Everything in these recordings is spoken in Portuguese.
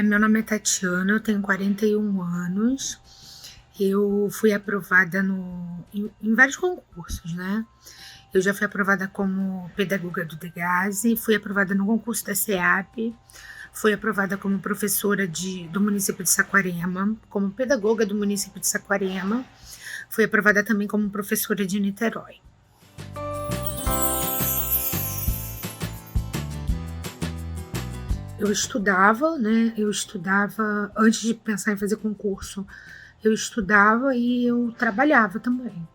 Meu nome é Tatiana, eu tenho 41 anos. Eu fui aprovada em vários concursos, né? Eu já fui aprovada como pedagoga do DEGASE, fui aprovada no concurso da SEAP, fui aprovada como professora do município de Saquarema, como pedagoga do município de Saquarema, fui aprovada também como professora de Niterói. Eu estudava, né? Eu estudava antes de pensar em fazer concurso. Eu estudava e eu trabalhava também.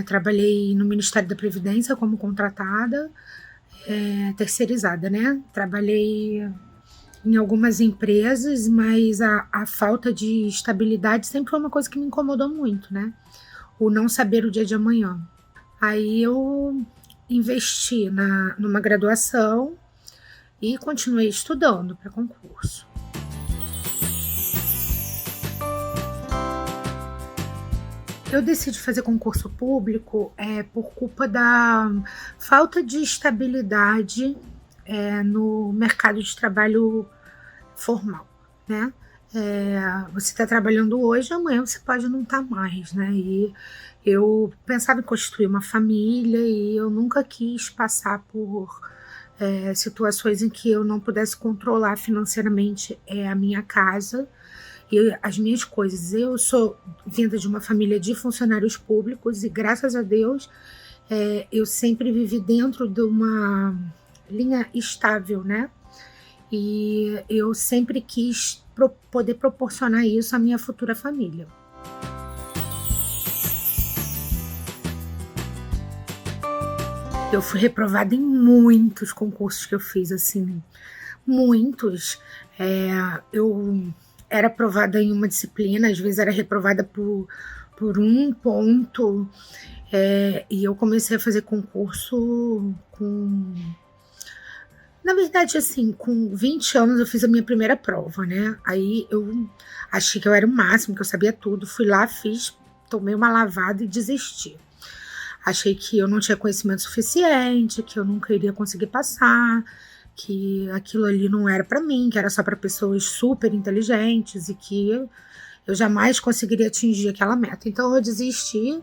Trabalhei no Ministério da Previdência como contratada, terceirizada, né? Trabalhei em algumas empresas, mas a falta de estabilidade sempre foi uma coisa que me incomodou muito, né? O não saber o dia de amanhã. Aí eu investi numa graduação e continuei estudando para concurso. Eu decidi fazer concurso público por culpa da falta de estabilidade no mercado de trabalho formal, né? Você está trabalhando hoje, amanhã você pode não estar mais, né? E eu pensava em constituir uma família e eu nunca quis passar por situações em que eu não pudesse controlar financeiramente a minha casa e as minhas coisas. Eu sou vinda de uma família de funcionários públicos e, graças a Deus, eu sempre vivi dentro de uma linha estável, né? E eu sempre quis poder proporcionar isso à minha futura família. Eu fui reprovada em muitos concursos que eu fiz, assim, muitos. Eu era aprovada em uma disciplina, às vezes era reprovada por um ponto, e eu comecei a fazer concurso na verdade, assim, com 20 anos eu fiz a minha primeira prova, né? Aí eu achei que eu era o máximo, que eu sabia tudo, fui lá, fiz, tomei uma lavada e desisti. Achei que eu não tinha conhecimento suficiente, que eu nunca iria conseguir passar, que aquilo ali não era para mim, que era só para pessoas super inteligentes e que eu jamais conseguiria atingir aquela meta. Então eu desisti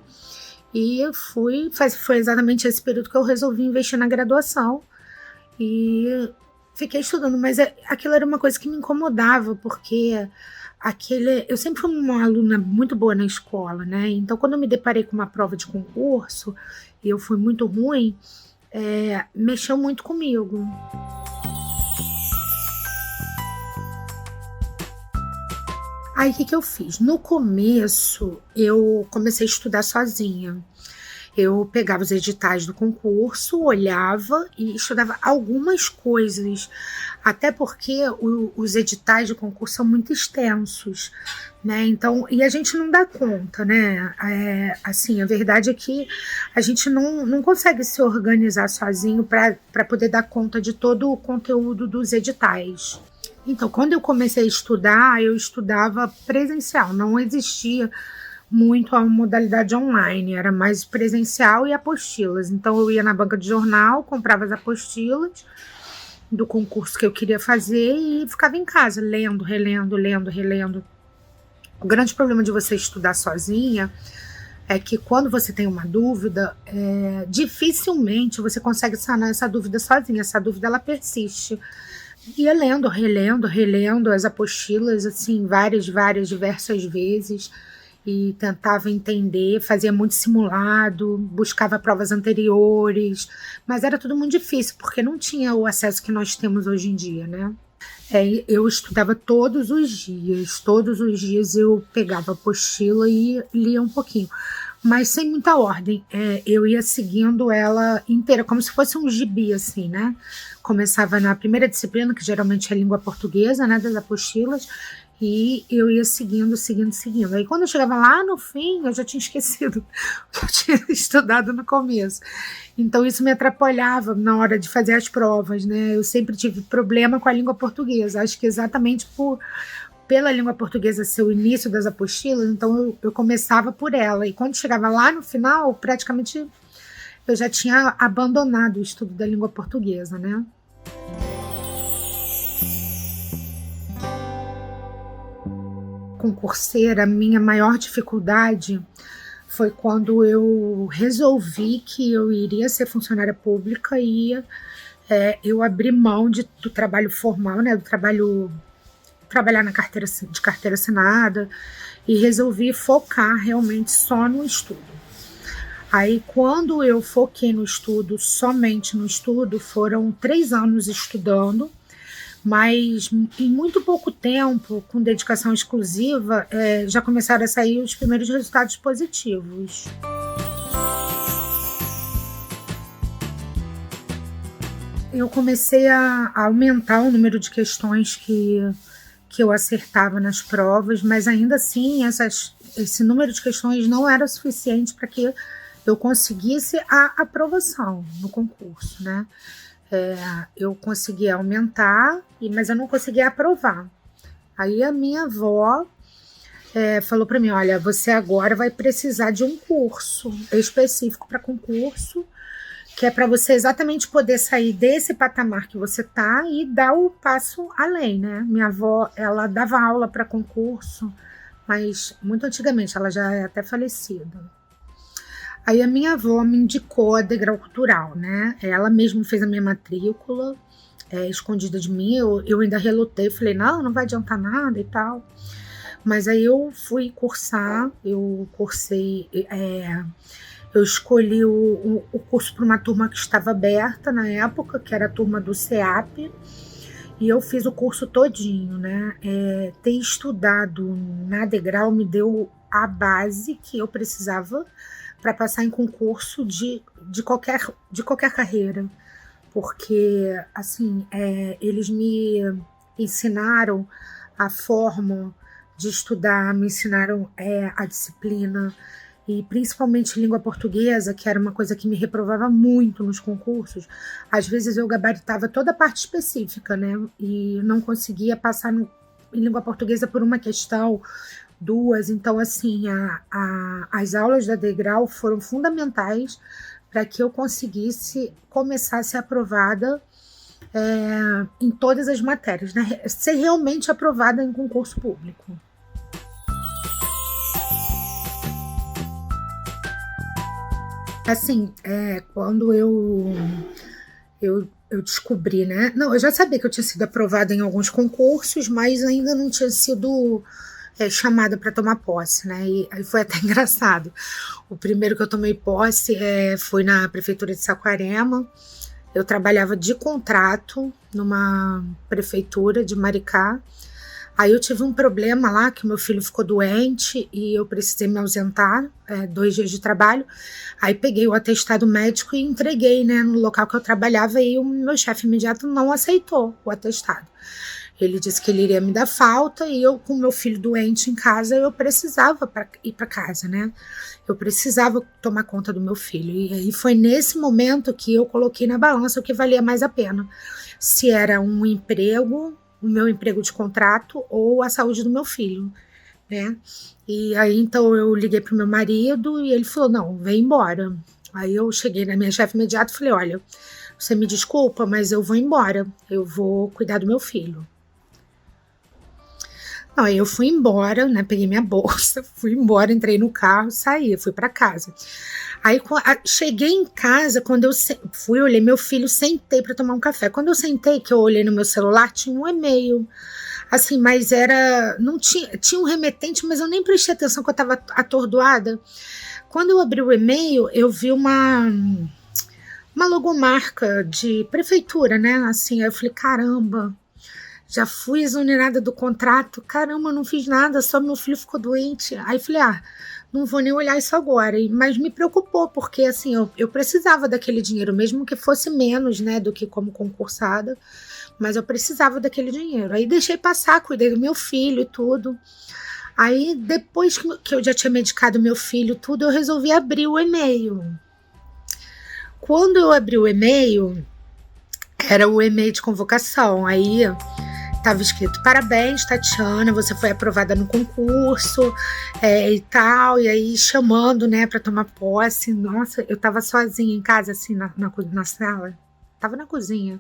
e foi exatamente esse período que eu resolvi investir na graduação e fiquei estudando, mas aquilo era uma coisa que me incomodava, porque eu sempre fui uma aluna muito boa na escola, né? Então, quando eu me deparei com uma prova de concurso e eu fui muito ruim, mexeu muito comigo. Aí, o que eu fiz? No começo, eu comecei a estudar sozinha. Eu pegava os editais do concurso, olhava e estudava algumas coisas, até porque os editais de concurso são muito extensos, né? Então, e a gente não dá conta, né? Assim, a verdade é que a gente não consegue se organizar sozinho para poder dar conta de todo o conteúdo dos editais. Então, quando eu comecei a estudar, eu estudava presencial, não existia muito a modalidade online, era mais presencial e apostilas. Então eu ia na banca de jornal, comprava as apostilas do concurso que eu queria fazer e ficava em casa, lendo, relendo, lendo, relendo. O grande problema de você estudar sozinha é que quando você tem uma dúvida, dificilmente você consegue sanar essa dúvida sozinha. Essa dúvida, ela persiste. Ia lendo, relendo, relendo as apostilas, assim, diversas vezes, e tentava entender, fazia muito simulado, buscava provas anteriores, mas era tudo muito difícil, porque não tinha o acesso que nós temos hoje em dia, né? Eu estudava todos os dias eu pegava a apostila e lia um pouquinho, mas sem muita ordem. Eu ia seguindo ela inteira, como se fosse um gibi, assim, né? Começava na primeira disciplina, que geralmente é a língua portuguesa, né, das apostilas, e eu ia seguindo. Aí quando eu chegava lá no fim, eu já tinha esquecido o que eu tinha estudado no começo. Então isso me atrapalhava na hora de fazer as provas, né? Eu sempre tive problema com a língua portuguesa. Acho que exatamente pela língua portuguesa ser o início das apostilas, então eu começava por ela. E quando chegava lá no final, praticamente eu já tinha abandonado o estudo da língua portuguesa, né? concurseira, a minha maior dificuldade foi quando eu resolvi que eu iria ser funcionária pública e eu abri mão do trabalho formal, né, trabalhar de carteira assinada, e resolvi focar realmente só no estudo. Aí, quando eu foquei no estudo, somente no estudo, foram 3 anos estudando, mas em muito pouco tempo, com dedicação exclusiva, já começaram a sair os primeiros resultados positivos. Eu comecei a aumentar o número de questões que eu acertava nas provas, mas ainda assim esse número de questões não era suficiente para que eu conseguisse a aprovação no concurso, né? Eu conseguia aumentar, mas eu não conseguia aprovar. Aí a minha avó falou para mim, olha, você agora vai precisar de um curso específico para concurso, que é para você exatamente poder sair desse patamar que você tá e dar o passo além, né? Minha avó, ela dava aula para concurso, mas muito antigamente, ela já é até falecida. Aí a minha avó me indicou a Degrau Cultural, né? Ela mesma fez a minha matrícula, escondida de mim. Eu ainda relutei, falei, não vai adiantar nada e tal. Mas aí eu fui cursar, eu cursei, eu escolhi o curso para uma turma que estava aberta na época, que era a turma do CEAP, e eu fiz o curso todinho, né? Ter estudado na Degrau me deu a base que eu precisava para passar em concurso de qualquer carreira, porque assim eles me ensinaram a forma de estudar, me ensinaram a disciplina, e principalmente língua portuguesa, que era uma coisa que me reprovava muito nos concursos. Às vezes eu gabaritava toda a parte específica, né, e não conseguia passar em língua portuguesa por uma questão, 2. Então, assim, as aulas da Degrau foram fundamentais para que eu conseguisse começar a ser aprovada em todas as matérias, né? Ser realmente aprovada em concurso público. Assim, quando eu descobri, né? Não, eu já sabia que eu tinha sido aprovada em alguns concursos, mas ainda não tinha sido chamada para tomar posse, né? E aí foi até engraçado. O primeiro que eu tomei posse foi na prefeitura de Saquarema. Eu trabalhava de contrato numa prefeitura de Maricá. Aí eu tive um problema lá, que meu filho ficou doente e eu precisei me ausentar, 2 dias de trabalho. Aí peguei o atestado médico e entreguei, né, no local que eu trabalhava, e o meu chefe imediato não aceitou o atestado. Ele disse que ele iria me dar falta, e eu, com meu filho doente em casa, eu precisava ir para casa, né? Eu precisava tomar conta do meu filho. E aí foi nesse momento que eu coloquei na balança o que valia mais a pena. Se era um emprego, o meu emprego de contrato, ou a saúde do meu filho, né? E aí então eu liguei pro meu marido e ele falou, não, vem embora. Aí eu cheguei na minha chefe imediato e falei, olha, você me desculpa, mas eu vou embora, eu vou cuidar do meu filho. Não, aí eu fui embora, né? Peguei minha bolsa, fui embora, entrei no carro, saí, fui para casa. Aí cheguei em casa, quando eu fui, olhei meu filho, sentei para tomar um café. Quando eu sentei, que eu olhei no meu celular, tinha um e-mail. Assim, mas não tinha um remetente, mas eu nem prestei atenção, que eu estava atordoada. Quando eu abri o e-mail, eu vi uma logomarca de prefeitura, né? Assim, aí eu falei, caramba, já fui exonerada do contrato, caramba, não fiz nada, só meu filho ficou doente. Aí falei, não vou nem olhar isso agora. Mas me preocupou, porque assim, eu precisava daquele dinheiro, mesmo que fosse menos, né, do que como concursada, mas eu precisava daquele dinheiro. Aí deixei passar, cuidei do meu filho e tudo. Aí depois que eu já tinha medicado meu filho tudo, eu resolvi abrir o e-mail. Quando eu abri o e-mail, era o e-mail de convocação. Aí estava escrito, parabéns, Tatiana, você foi aprovada no concurso e tal, e aí chamando, né, para tomar posse. Nossa, eu estava sozinha em casa, assim, na sala, estava na cozinha.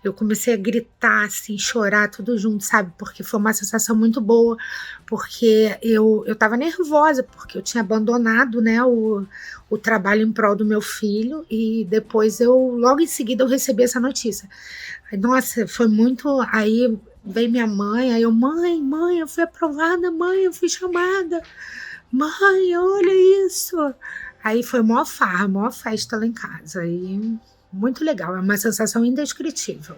Eu comecei a gritar, assim, chorar tudo junto, sabe? Porque foi uma sensação muito boa, porque eu tava nervosa, porque eu tinha abandonado, né, o trabalho em prol do meu filho, e depois logo em seguida eu recebi essa notícia. Aí, nossa, foi muito. Aí veio minha mãe, aí mãe, eu fui aprovada, mãe, eu fui chamada, mãe, olha isso. Aí foi maior farra, maior festa lá em casa. Aí, muito legal, é uma sensação indescritível.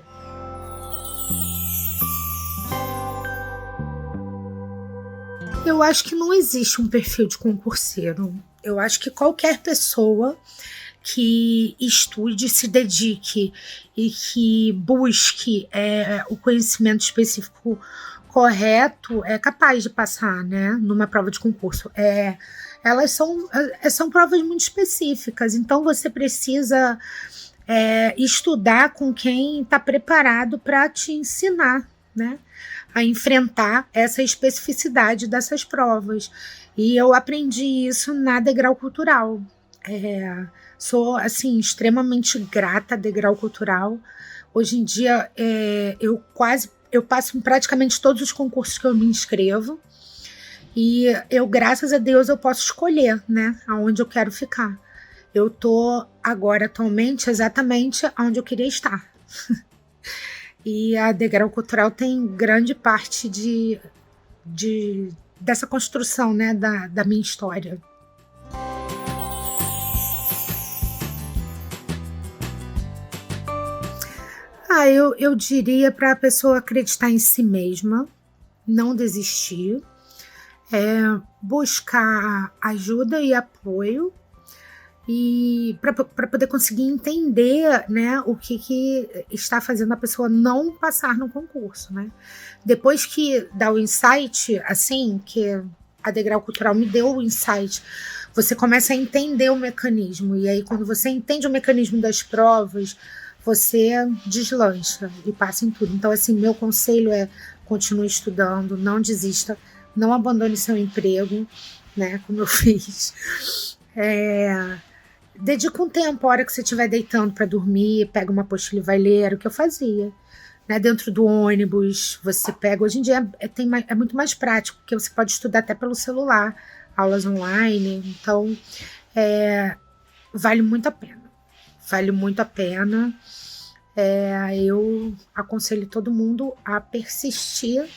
Eu acho que não existe um perfil de concurseiro. Eu acho que qualquer pessoa que estude, se dedique e que busque o conhecimento específico correto é capaz de passar, né, numa prova de concurso. Elas são provas muito específicas, então você precisa estudar com quem está preparado para te ensinar, né, a enfrentar essa especificidade dessas provas. E eu aprendi isso na Degrau Cultural. Sou, assim, extremamente grata a Degrau Cultural. Hoje em dia, eu passo em praticamente todos os concursos que eu me inscrevo. E graças a Deus, eu posso escolher, né, aonde eu quero ficar. Eu tô agora, atualmente, exatamente onde eu queria estar. E a Degrau Cultural tem grande parte dessa construção, né, da minha história. Eu diria para a pessoa acreditar em si mesma, não desistir, buscar ajuda e apoio, e para poder conseguir entender, né, o que está fazendo a pessoa não passar no concurso, né? Depois que dá o insight, assim, que a Degrau Cultural me deu o insight, você começa a entender o mecanismo, e aí quando você entende o mecanismo das provas, você deslancha e passa em tudo. Então, assim, meu conselho é: continue estudando, não desista, não abandone seu emprego, né, como eu fiz. Dedica um tempo, a hora que você estiver deitando para dormir, pega uma apostila e vai ler, era o que eu fazia. Né, dentro do ônibus, você pega. Hoje em dia é muito mais prático, porque você pode estudar até pelo celular, aulas online. Então, vale muito a pena. Vale muito a pena. Eu aconselho todo mundo a persistir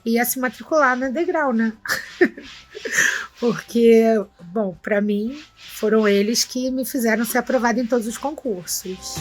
e a se matricular na Degrau, né? Porque, bom, para mim, foram eles que me fizeram ser aprovada em todos os concursos.